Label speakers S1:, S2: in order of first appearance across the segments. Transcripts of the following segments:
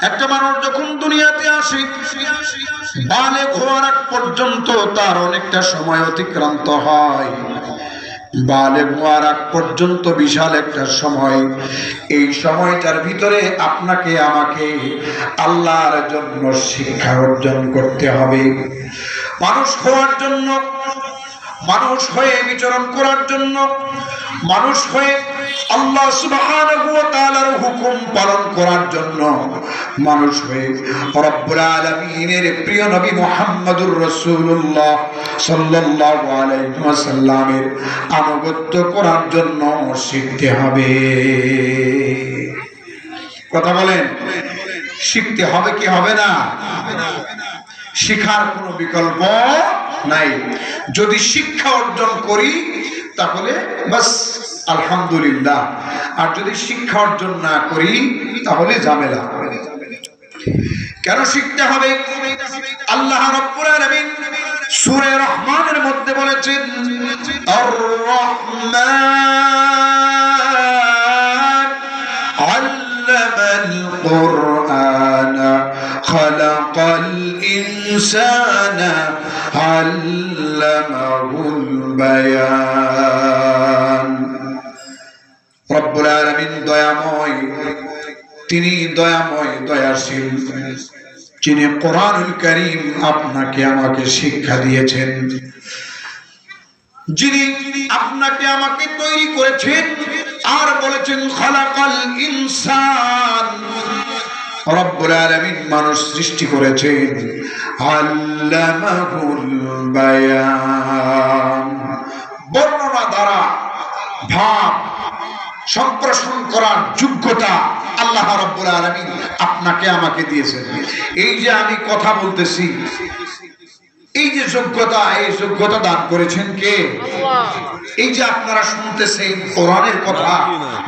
S1: একটা মানুষ যখন দুনিয়াতে আসে, বালেগ হওয়ার আগ পর্যন্ত তার অনেকটা সময় অতিক্রান্ত হয়। বালেগ হওয়ার আগ পর্যন্ত বিশাল একটা সময়। এই সময়টার ভিতরে আপনাকে আমাকে আল্লাহর জন্য শিক্ষা অর্জন করতে হবে। মানুষ হওয়ার জন্য, মানুষ হয়ে বিচরণ করার জন্য, মানুষ হয়ে আল্লাহ সুবহানাহু ওয়া তাআলার হুকুম পালন করার জন্য, মানুষ হয়ে রব্বুল আলামিনের প্রিয় নবী মুহাম্মদুর রাসূলুল্লাহ সাল্লাল্লাহু আলাইহি ওয়াসাল্লামের আনুগত্য করার জন্য শিখতে হবে। কথা বলেন, শিখতে হবে কি হবে না? শিখার কোনো বিকল্প নাই। যদি শিক্ষা অর্জন করি তাহলে বাস আলহামদুলিল্লাহ, আর যদি শিক্ষা অর্জন না করি তাহলে ঝামেলা। কেন শিখতে হবে? আল্লাহ রাব্বুল আলামিন সূরা রহমানের মধ্যে বলেছেন, আর রহমান আল্লামাল কুরআনা খালাকাল ইনসানা আল্লামাহুল বায়ান। রব্বুল আলামিন দয়াময়, তিনি দয়াময়, দয়াশীল, যিনি কোরআনুল কারীম আপনাকে আমাকে শিক্ষা দিয়েছেন, যিনি আপনাকে আমাকে তৈরি করেছেন আর বলেছেন খালাকাল ইনসান। রব্বুল আলামিন মানুষ সৃষ্টি করেছেন, আল্লামাহুল বায়ান, বর্ণনা দ্বারা ভাব সম্প্রসারণ করার যোগ্যতা আল্লাহ রাব্বুল আলামিন আপনাকে আমাকে দিয়েছেন। এই যে আমি কথা বলতেছি, এই যে যোগ্যতা, এই যোগ্যতা দান করেছেন কে? এই যে আপনারা শুনতেছেন কোরআনের কথা,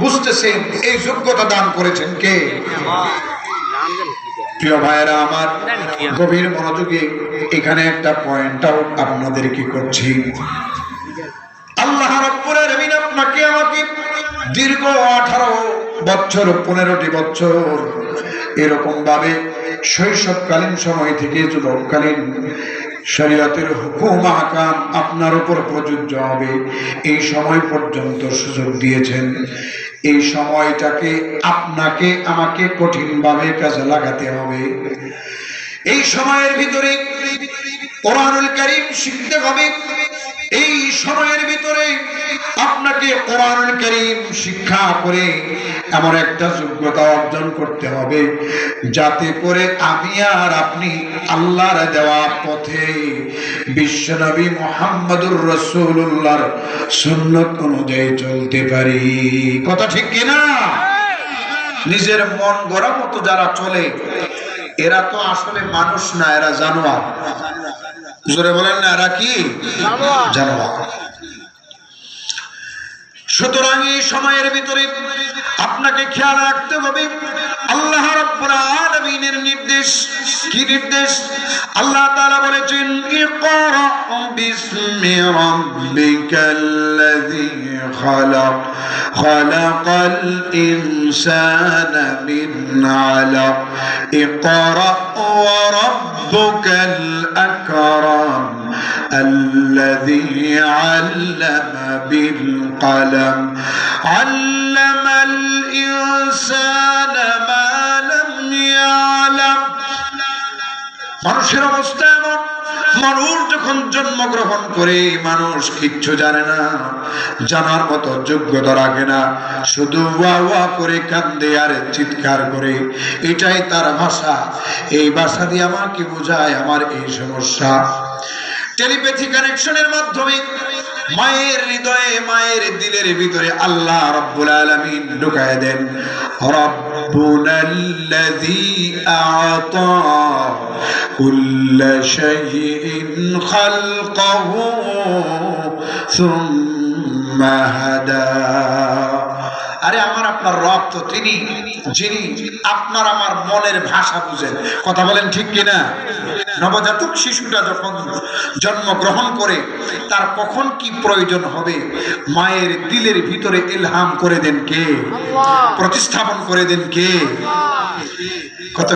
S1: বুঝতেছেন, এই যোগ্যতা দান করেছেন কে? প্রিয় ভাইরা আমার, গভীর মনোযোগে এখানে একটা পয়েন্টটাও আপনাদেরকে করছি। আল্লাহ রাব্বুল আলামিন আপনাকে আমাকে দীর্ঘ 18 বছর, 15টি বছর এরকম ভাবে শৈশবকালীন সময় থেকে যুবককালীন শরীয়তের হুকুম আহকাম আপনার উপর প্রযোজ্য হবে এই সময় পর্যন্ত সুযোগ দিয়েছেন। এই সময়টাকে আপনাকে আমাকে কঠিনভাবে কাজে লাগাতে হবে। এই সময়ের ভিতরে কোরআনুল কারীম শিখতে হবে। এই সময়ের ভিতরে আপনাকে কোরআনুল কারীম শিক্ষা করে এমন একটা যোগ্যতা অর্জন করতে হবে যাতে করে আমি আর আপনি আল্লাহর দেওয়া পথে বিশ্বনবী মুহাম্মদুর রাসূলুল্লাহর সুন্নাত অনুযায়ী চলতে পারি। কথা ঠিক কি না? নিজের মন গড়া মতো যারা চলে এরা তো আসলে মানুষ না, এরা জানোয়ার। জোরে বলেন না, এরা কি? জানোয়ার। সুতরাং এই সময়ের ভিতরে আপনাকে খেয়াল রাখতে হবে আল্লাহ রাব্বুল আলামিনের নির্দেশ। কি নির্দেশ? আল্লাহ তাআলা বলেছেন, ইকরা বিসমি রাব্বিকাল্লাযী খালাক খালাকাল ইনসানা মিন আলাক ইকরা ওয়া রাব্বুকাল আকরাম الذي علم بالقلم علم الإنسان ما لم يعلم। মানুষের অবস্থা এমন, মানুষ যখন জন্মগ্রহণ করে মানুষ কিচ্ছু জানে না, জানার মতো যোগ্যতা রাখে না, শুধু ওয়া ওয়া করে কান্দে আর চিৎকার করে, এটাই তার ভাষা। এই ভাষা দিয়ে আমাকে বোঝায় আমার এই সমস্যা। টেলিপ্যাথি কানেকশনের মাধ্যমে মায়ের হৃদয়ে, মায়ের দিলের ভিতরে আল্লাহ রাব্বুল আলামিন ঢুকায় দেন, রাব্বুনাল্লাযী আ'তা কুল্লা শাইইন খালকাহু সুম্মা হাদা। আরে আমার আপনার রব তো তিনি, যিনি আপনার আমার মনের ভাষা বুঝেন। কথা বলেন ঠিক কিনা? নবজাতক শিশুটা যখন জন্মগ্রহণ করে তার কখন কি প্রয়োজন হবে মায়ের দিলের ভিতরে ইলহাম করে দেন কে? প্রতিস্থাপন করে দেন কে?